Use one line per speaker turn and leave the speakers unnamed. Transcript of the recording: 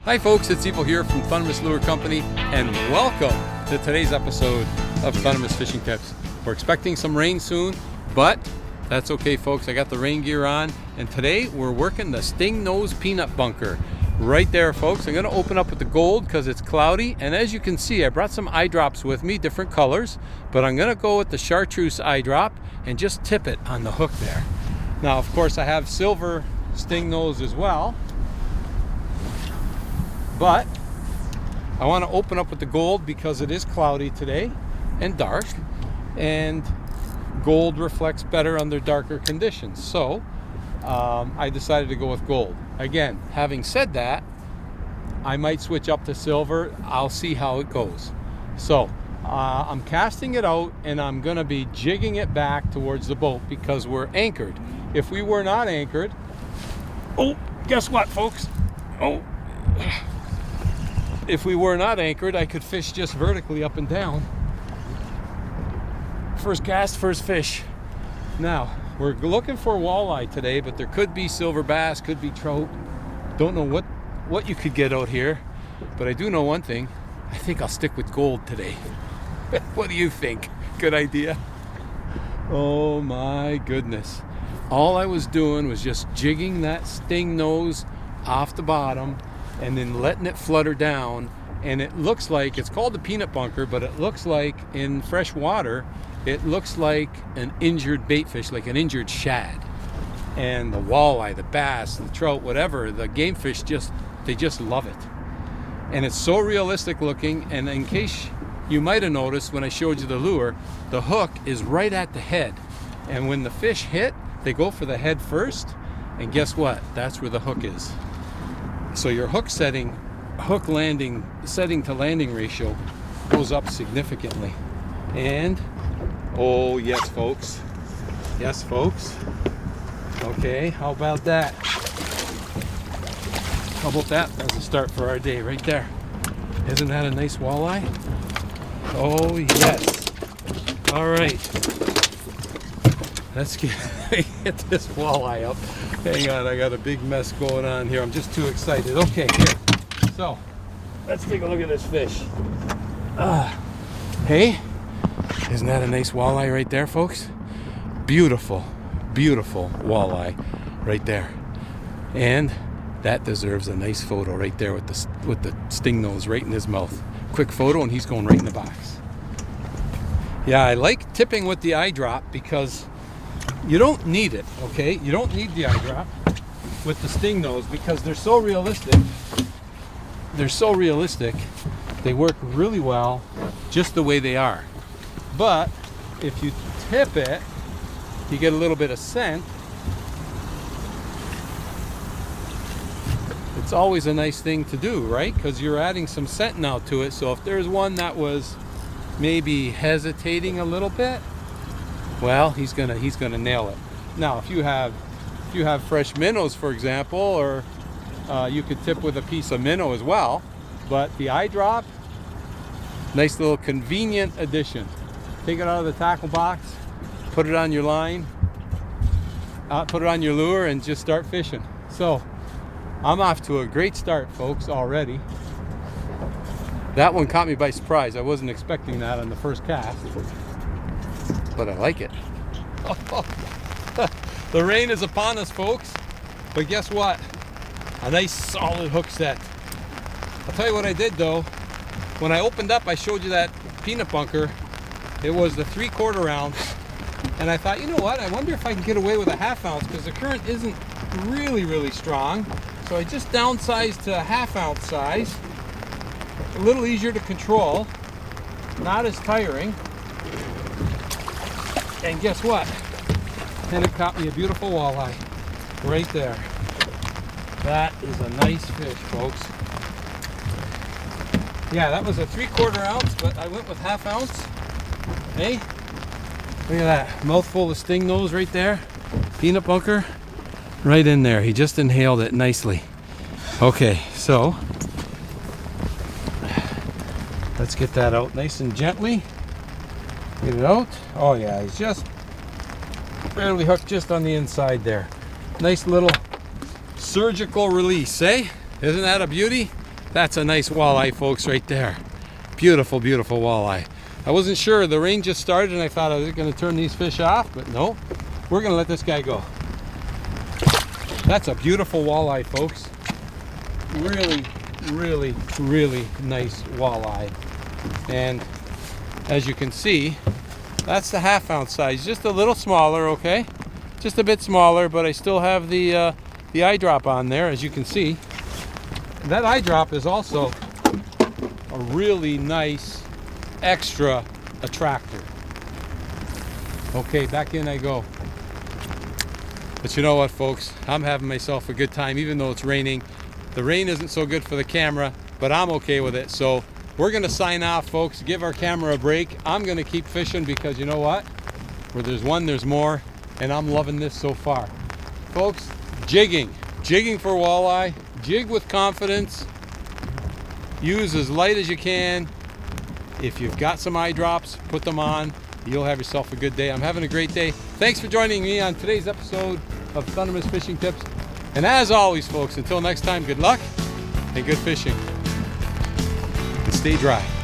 Hi folks, it's Evil here from Thunderous Lure Company, and welcome to today's episode of Thunderous Fishing Tips. We're expecting some rain soon, but that's okay folks, I got the rain gear on, and today we're working the Stingnose peanut bunker. Right there folks, I'm going to open up with the gold because it's cloudy, and as you can see I brought some eye drops with me, different colors, but I'm going to go with the Chartreuse eye drop and just tip it on the hook there. Now of course I have silver Stingnose as well, but I want to open up with the gold because it is cloudy today and dark, and gold reflects better under darker conditions. So I decided to go with gold. Again, having said that, I might switch up to silver. I'll see how it goes. So I'm casting it out and I'm going to be jigging it back towards the boat because we're anchored. If we were not anchored, oh, guess what folks? Oh, if we were not anchored, I could fish just vertically up and down. First cast, first fish. Now, we're looking for walleye today, but there could be silver bass, could be trout. Don't know what you could get out here, but I do know one thing. I think I'll stick with gold today. What do you think? Good idea? Oh my goodness. All I was doing was just jigging that Stingnose off the bottom and then letting it flutter down, and it looks like, it's called the peanut bunker, but it looks like in fresh water, it looks like an injured bait fish, like an injured shad. And the walleye, the bass, the trout, whatever, the game fish they just love it. And it's so realistic looking, and in case you might have noticed when I showed you the lure, the hook is right at the head. And when the fish hit, they go for the head first, and guess what? That's where the hook is. So your hook setting to landing ratio goes up significantly. And oh yes folks, okay, how about that as a start for our day right there? Isn't that a nice walleye? Oh yes. All right, let's get this walleye up. Hang on, I got a big mess going on here. I'm just too excited. Okay, here. So, let's take a look at this fish. Hey, isn't that a nice walleye right there, folks? Beautiful, beautiful walleye right there. And that deserves a nice photo right there with the Stingnose right in his mouth. Quick photo, and he's going right in the box. Yeah, I like tipping with the eye drop because you don't need it, okay? You don't need the eye drop with the Stingnose because they're so realistic. They work really well just the way they are. But if you tip it, you get a little bit of scent. It's always a nice thing to do, right? Because you're adding some scent now to it. So if there's one that was maybe hesitating a little bit, well, he's gonna nail it. Now, if you have fresh minnows, for example, or you could tip with a piece of minnow as well. But the eye drop, nice little convenient addition. Take it out of the tackle box, put it on your line, put it on your lure, and just start fishing. So I'm off to a great start, folks, already. That one caught me by surprise. I wasn't expecting that on the first cast, but I like it. The rain is upon us, folks, but guess what? A nice solid hook set. I'll tell you what I did though. When I opened up, I showed you that peanut bunker. It was the 3/4 ounce, and I thought, you know what? I wonder if I can get away with a 1/2 ounce because the current isn't really strong. So I just downsized to a 1/2 ounce size. A little easier to control, not as tiring. And guess what? And it caught me a beautiful walleye right there. That is a nice fish, folks. Yeah, that was a 3/4 ounce, but I went with 1/2 ounce. Hey, look at that mouthful of Stingnose right there. Peanut bunker right in there. He just inhaled it nicely. Okay, so let's get that out nice and gently. Get it out. Oh yeah, he's just barely hooked just on the inside there. Nice little surgical release, eh? Isn't that a beauty? That's a nice walleye, folks, right there. Beautiful, beautiful walleye. I wasn't sure. The rain just started and I thought I was going to turn these fish off, but no. We're going to let this guy go. That's a beautiful walleye, folks. Really, really, really nice walleye. And as you can see, that's the half-ounce size. Just a little smaller, okay? Just a bit smaller, but I still have the eye-drop on there, as you can see. That eye-drop is also a really nice extra attractor. Okay, back in I go. But you know what, folks? I'm having myself a good time, even though it's raining. The rain isn't so good for the camera, but I'm okay with it. So we're gonna sign off, folks. Give our camera a break. I'm gonna keep fishing because you know what? Where there's one, there's more, and I'm loving this so far. Folks, jigging for walleye. Jig with confidence. Use as light as you can. If you've got some eye drops, put them on. You'll have yourself a good day. I'm having a great day. Thanks for joining me on today's episode of Stngnose Fishing Tips. And as always, folks, until next time, good luck and good fishing. And stay dry.